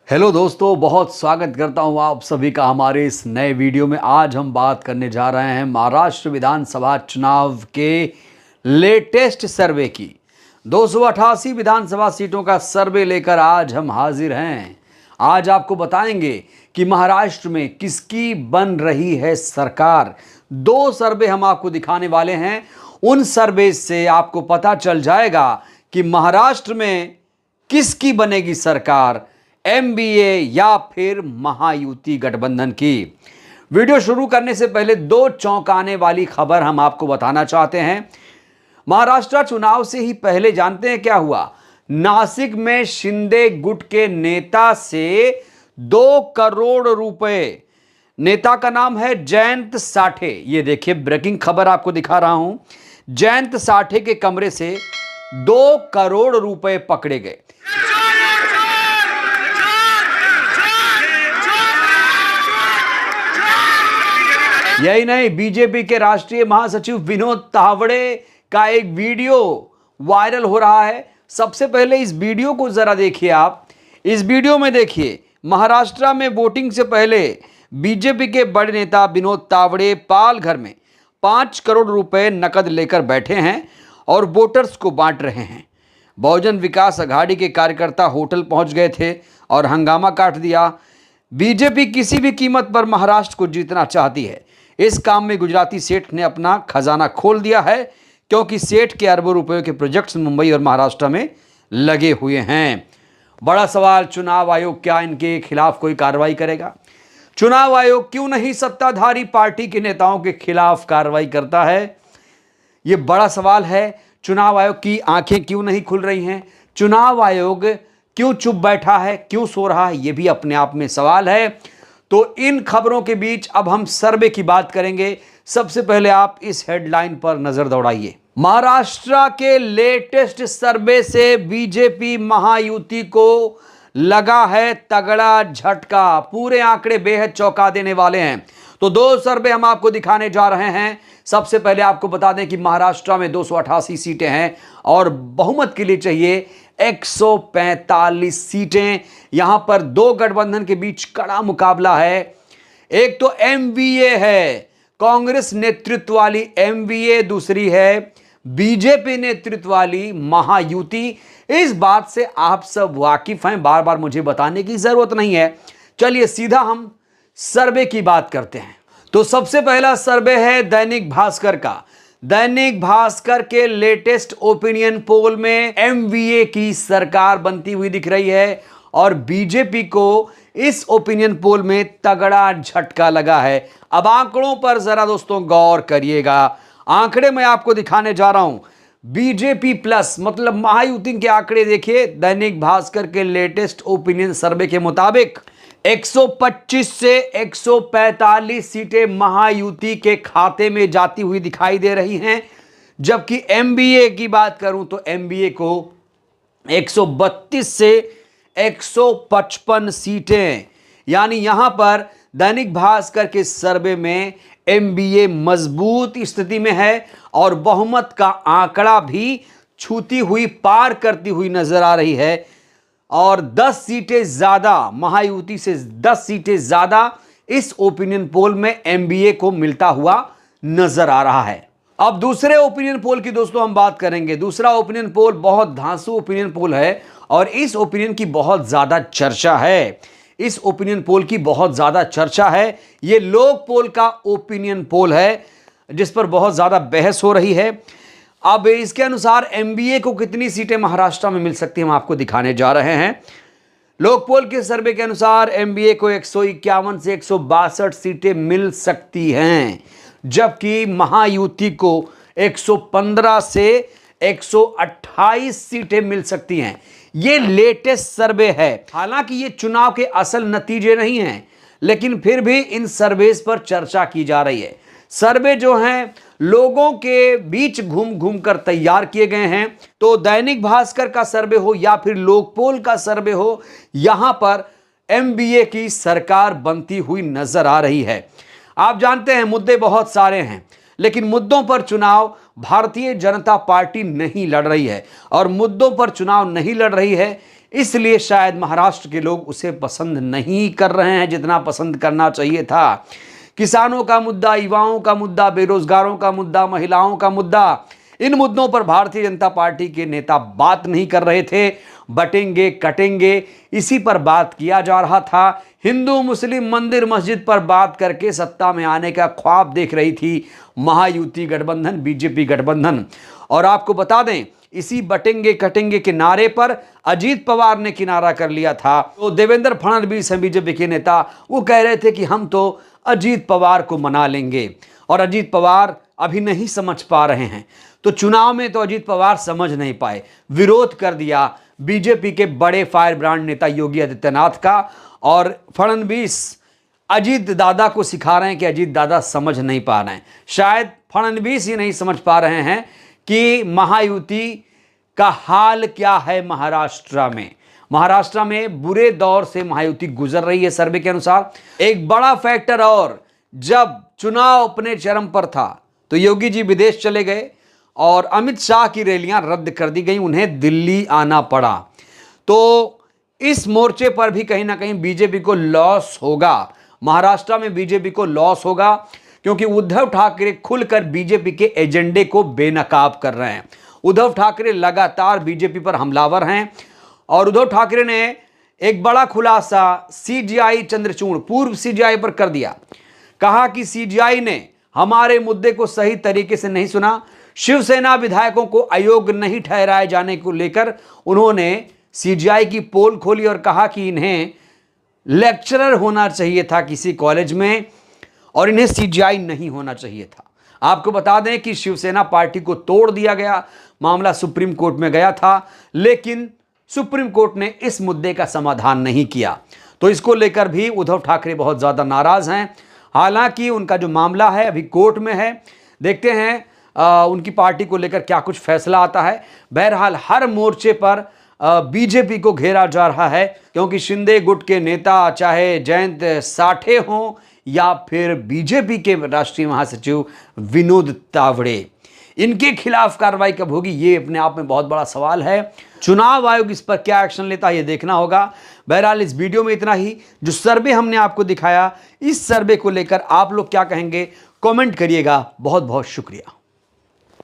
Hello दोस्तों, बहुत स्वागत करता हूं आप सभी का हमारे इस नए वीडियो में। आज हम बात करने जा रहे हैं महाराष्ट्र विधानसभा चुनाव के लेटेस्ट सर्वे की। 288 विधानसभा सीटों का सर्वे लेकर आज हम हाजिर हैं। आज आपको बताएंगे कि महाराष्ट्र में किसकी बन रही है सरकार। दो सर्वे हम आपको दिखाने वाले हैं। उन सर्वे से आपको पता चल जाएगा कि महाराष्ट्र में किसकी बनेगी सरकार, एमबीए या फिर महायुति गठबंधन की। वीडियो शुरू करने से पहले दो चौंकाने वाली खबर हम आपको बताना चाहते हैं। महाराष्ट्र चुनाव से ही पहले जानते हैं क्या हुआ। नासिक में शिंदे गुट के नेता से 2 करोड़ रुपए, नेता का नाम है जयंत साठे। ये देखिए, ब्रेकिंग खबर आपको दिखा रहा हूं। जयंत साठे के कमरे से 2 करोड़ रुपए पकड़े गए। यही नहीं, बीजेपी के राष्ट्रीय महासचिव विनोद तावड़े का एक वीडियो वायरल हो रहा है। सबसे पहले इस वीडियो को जरा देखिए आप। इस वीडियो में देखिए, महाराष्ट्र में वोटिंग से पहले बीजेपी के बड़े नेता विनोद तावड़े पालघर में 5 करोड़ रुपए नकद लेकर बैठे हैं और वोटर्स को बांट रहे हैं। बहुजन विकास अघाड़ी के कार्यकर्ता होटल पहुंच गए थे और हंगामा काट दिया। बीजेपी किसी भी कीमत पर महाराष्ट्र को जीतना चाहती है। इस काम में गुजराती सेठ ने अपना खजाना खोल दिया है, क्योंकि सेठ के अरबों रुपयों के प्रोजेक्ट्स मुंबई और महाराष्ट्र में लगे हुए हैं। बड़ा सवाल, चुनाव आयोग क्या इनके खिलाफ कोई कार्रवाई करेगा? चुनाव आयोग क्यों नहीं सत्ताधारी पार्टी के नेताओं के खिलाफ कार्रवाई करता है? यह बड़ा सवाल है। चुनाव आयोग की आंखें क्यों नहीं खुल रही हैं? चुनाव आयोग क्यों चुप बैठा है, क्यों सो रहा है? यह भी अपने आप में सवाल है। तो इन खबरों के बीच अब हम सर्वे की बात करेंगे। सबसे पहले आप इस हेडलाइन पर नजर दौड़ाइए। महाराष्ट्र के लेटेस्ट सर्वे से बीजेपी महायुति को लगा है तगड़ा झटका। पूरे आंकड़े बेहद चौंका देने वाले हैं। तो 2 सर्वे हम आपको दिखाने जा रहे हैं। सबसे पहले आपको बता दें कि महाराष्ट्र में 288 सीटें हैं और बहुमत के लिए चाहिए 145 सीटें। यहां पर 2 गठबंधन के बीच कड़ा मुकाबला है। एक तो एमवीए है, कांग्रेस नेतृत्व वाली एमवीए, दूसरी है बीजेपी नेतृत्व वाली महायुति। इस बात से आप सब वाकिफ हैं, बार बार मुझे बताने की जरूरत नहीं है। चलिए सीधा हम सर्वे की बात करते हैं। तो सबसे पहला सर्वे है दैनिक भास्कर का। दैनिक भास्कर के लेटेस्ट ओपिनियन पोल में एमवीए की सरकार बनती हुई दिख रही है और बीजेपी को इस ओपिनियन पोल में तगड़ा झटका लगा है। अब आंकड़ों पर जरा दोस्तों गौर करिएगा। आंकड़े मैं आपको दिखाने जा रहा हूं। बीजेपी प्लस मतलब महायुति के आंकड़े देखिए। दैनिक भास्कर के लेटेस्ट ओपिनियन सर्वे के मुताबिक 125 से 145 सीटें महायुति के खाते में जाती हुई दिखाई दे रही हैं। जबकि एमबीए की बात करूं तो एमबीए को 132 से 155 सीटें, यानी यहां पर दैनिक भास्कर के सर्वे में एमबीए मजबूत स्थिति में है और बहुमत का आंकड़ा भी छूती हुई, पार करती हुई नजर आ रही है। और 10 सीटें ज्यादा, महायुति से 10 सीटें ज्यादा इस ओपिनियन पोल में एमबीए को मिलता हुआ नजर आ रहा है। अब दूसरे ओपिनियन पोल की दोस्तों हम बात करेंगे। दूसरा ओपिनियन पोल बहुत धांसू ओपिनियन पोल है और इस ओपिनियन की बहुत ज्यादा चर्चा है। इस ओपिनियन पोल की बहुत ज्यादा चर्चा है। यह लोक पोल का ओपिनियन पोल है जिस पर बहुत ज्यादा बहस हो रही है। अब इसके अनुसार एमबीए को कितनी सीटें महाराष्ट्र में मिल सकती हैं हम आपको दिखाने जा रहे हैं। लोकपोल के सर्वे के अनुसार एमबीए को 151 से 162 सीटें मिल सकती हैं, जबकि महायुति को 115 से 128 सीटें मिल सकती हैं। ये लेटेस्ट सर्वे है। हालांकि ये चुनाव के असल नतीजे नहीं हैं, लेकिन फिर भी इन सर्वेस पर चर्चा की जा रही है। सर्वे जो हैं लोगों के बीच घूम घूम कर तैयार किए गए हैं। तो दैनिक भास्कर का सर्वे हो या फिर लोकपोल का सर्वे हो, यहां पर एमबीए की सरकार बनती हुई नजर आ रही है। आप जानते हैं मुद्दे बहुत सारे हैं, लेकिन मुद्दों पर चुनाव भारतीय जनता पार्टी नहीं लड़ रही है। और मुद्दों पर चुनाव नहीं लड़ रही है, इसलिए शायद महाराष्ट्र के लोग उसे पसंद नहीं कर रहे हैं जितना पसंद करना चाहिए था। किसानों का मुद्दा, युवाओं का मुद्दा, बेरोजगारों का मुद्दा, महिलाओं का मुद्दा, इन मुद्दों पर भारतीय जनता पार्टी के नेता बात नहीं कर रहे थे। बटेंगे कटेंगे इसी पर बात किया जा रहा था। हिंदू मुस्लिम मंदिर मस्जिद पर बात करके सत्ता में आने का ख्वाब देख रही थी महायुति गठबंधन, बीजेपी गठबंधन। और आपको बता दें, इसी बटेंगे कटेंगे के नारे पर अजीत पवार ने किनारा कर लिया था। तो देवेंद्र फडणवीस हैं बीजेपी के नेता, वो कह रहे थे कि हम तो अजीत पवार को मना लेंगे, और अजीत पवार अभी नहीं समझ पा रहे हैं। तो चुनाव में तो अजीत पवार समझ नहीं पाए, विरोध कर दिया बीजेपी के बड़े फायर ब्रांड नेता योगी आदित्यनाथ का। और फडणवीस अजीत दादा को सिखा रहे हैं कि अजीत दादा समझ नहीं पा रहे हैं। शायद फडणवीस ही नहीं समझ पा रहे हैं कि महायुति का हाल क्या है महाराष्ट्र में। महाराष्ट्र में बुरे दौर से महायुति गुजर रही है सर्वे के अनुसार। एक बड़ा फैक्टर, और जब चुनाव अपने चरम पर था तो योगी जी विदेश चले गए और अमित शाह की रैलियां रद्द कर दी गई, उन्हें दिल्ली आना पड़ा। तो इस मोर्चे पर भी कहीं ना कहीं बीजेपी को लॉस होगा। महाराष्ट्र में बीजेपी को लॉस होगा, क्योंकि उद्धव ठाकरे खुलकर बीजेपी के एजेंडे को बेनकाब कर रहे हैं। उद्धव ठाकरे लगातार बीजेपी पर हमलावर हैं, और उद्धव ठाकरे ने एक बड़ा खुलासा सीजीआई चंद्रचूड़, पूर्व सीजीआई पर कर दिया। कहा कि सीजीआई ने हमारे मुद्दे को सही तरीके से नहीं सुना। शिवसेना विधायकों को अयोग्य नहीं ठहराए जाने को लेकर उन्होंने सीजीआई की पोल खोली और कहा कि इन्हें लेक्चरर होना चाहिए था किसी कॉलेज में, और इन्हें सीजीआई नहीं होना चाहिए था। आपको बता दें कि शिवसेना पार्टी को तोड़ दिया गया, मामला सुप्रीम कोर्ट में गया था, लेकिन सुप्रीम कोर्ट ने इस मुद्दे का समाधान नहीं किया। तो इसको लेकर भी उद्धव ठाकरे बहुत ज़्यादा नाराज़ हैं। हालांकि उनका जो मामला है अभी कोर्ट में है, देखते हैं उनकी पार्टी को लेकर क्या कुछ फैसला आता है। बहरहाल हर मोर्चे पर बीजेपी को घेरा जा रहा है, क्योंकि शिंदे गुट के नेता चाहे जयंत साठे हों या फिर बीजेपी के राष्ट्रीय महासचिव विनोद तावड़े, इनके खिलाफ कार्रवाई कब होगी ये अपने आप में बहुत बड़ा सवाल है। चुनाव आयोग इस पर क्या एक्शन लेता है ये देखना होगा। बहरहाल इस वीडियो में इतना ही। जो सर्वे हमने आपको दिखाया, इस सर्वे को लेकर आप लोग क्या कहेंगे कमेंट करिएगा। बहुत बहुत शुक्रिया।